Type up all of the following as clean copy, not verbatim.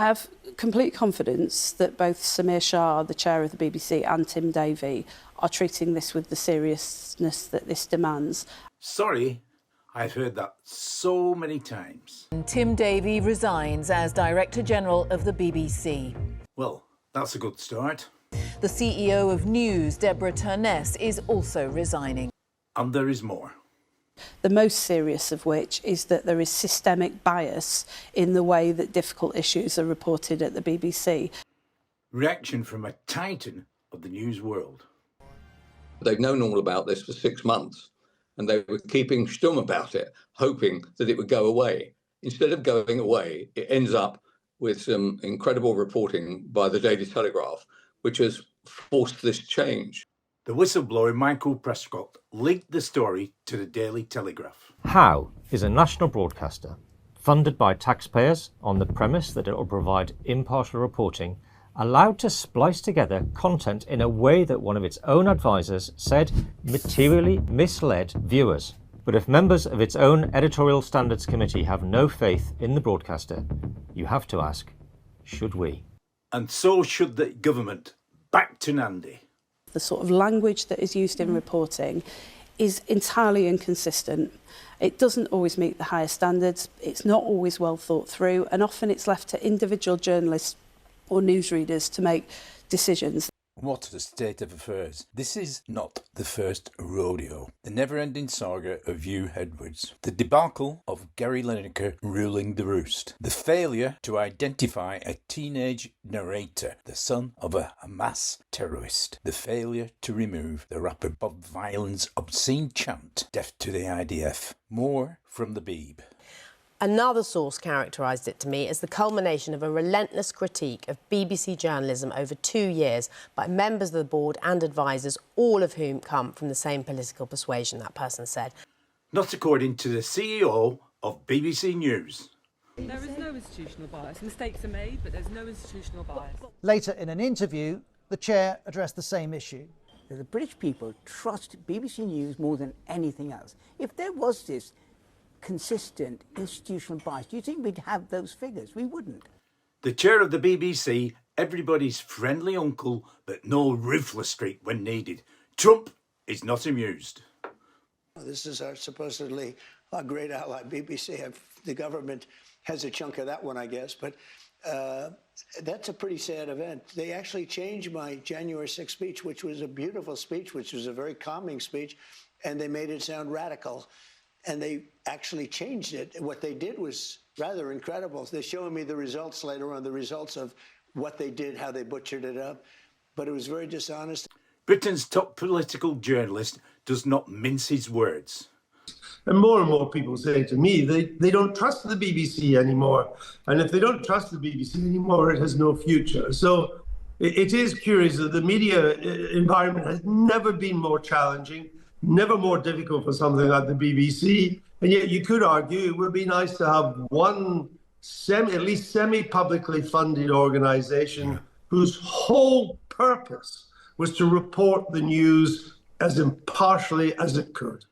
I have complete confidence that both Samir Shah, the chair of the BBC, and Tim Davie are treating this with the seriousness that this demands. Sorry, I've heard that so many times. Tim Davie resigns as Director General of the BBC. Well, that's a good start. The CEO of News, Deborah Turness, is also resigning. And there is more. The most serious of which is that there is systemic bias in the way that difficult issues are reported at the BBC. Reaction from a titan of the news world. They've known all about this for 6 months, and they were keeping stum about it, hoping that it would go away. Instead of going away, it ends up with some incredible reporting by the Daily Telegraph, which has forced this change. The whistleblower Michael Prescott linked the story to the Daily Telegraph. How is a national broadcaster, funded by taxpayers on the premise that it will provide impartial reporting, allowed to splice together content in a way that one of its own advisors said materially misled viewers? But if members of its own editorial standards committee have no faith in the broadcaster, you have to ask, should we? And so should the government. Back to Nandi. The sort of language that is used in reporting is entirely inconsistent. It doesn't always meet the highest standards, it's not always well thought through, and often it's left to individual journalists or newsreaders to make decisions. What a state of affairs. This is not the first rodeo. The never-ending saga of Hugh Edwards. The debacle of Gary Lineker ruling the roost. The failure to identify a teenage narrator, the son of a Hamas terrorist. The failure to remove the rapper Bob Violence' obscene chant, deaf to the IDF. More from the Beeb. Another source characterised it to me as the culmination of a relentless critique of BBC journalism over 2 years by members of the board and advisers, all of whom come from the same political persuasion, that person said. Not according to the CEO of BBC News. There is no institutional bias. Mistakes are made, but there's no institutional bias. Later in an interview, the chair addressed the same issue. The British people trust BBC News more than anything else. If there was this consistent institutional bias, do you think we'd have those figures? We wouldn't. The chair of the BBC, everybody's friendly uncle, but no ruthless streak when needed. Trump is not amused. This is supposedly a great ally, BBC. The government has a chunk of that one, I guess, but that's a pretty sad event. They actually changed my January 6th speech, which was a beautiful speech, which was a very calming speech, and they made it sound radical. And they actually changed it. What they did was rather incredible. They're showing me the results later on, the results of what they did, how they butchered it up. But it was very dishonest. Britain's top political journalist does not mince his words. And more people say to me, they don't trust the BBC anymore. And if they don't trust the BBC anymore, it has no future. So it is curious that the media environment has never been more challenging, never more difficult for something like the BBC. And yet you could argue it would be nice to have one at least semi-publicly funded organisation whose whole purpose was to report the news as impartially as it could.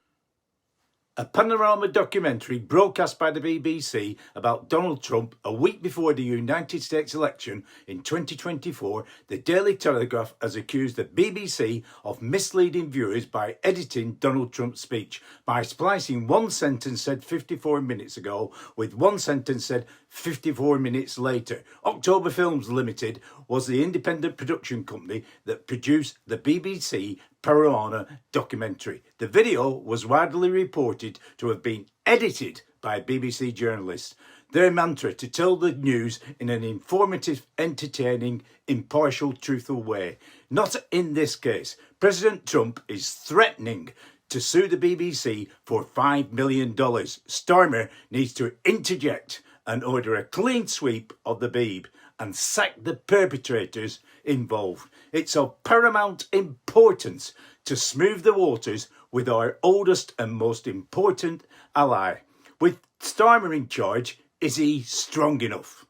A Panorama documentary broadcast by the BBC about Donald Trump a week before the United States election in 2024, the Daily Telegraph has accused the BBC of misleading viewers by editing Donald Trump's speech, by splicing one sentence said 54 minutes ago with one sentence said 54 minutes later. October Films Ltd was the independent production company that produced the BBC Panorama documentary. The video was widely reported to have been edited by BBC journalists. Their mantra to tell the news in an informative, entertaining, impartial, truthful way. Not in this case. President Trump is threatening to sue the BBC for $5 million. Starmer needs to interject and order a clean sweep of the Beeb and sack the perpetrators involved. It's of paramount importance to smooth the waters with our oldest and most important ally. With Starmer in charge, is he strong enough?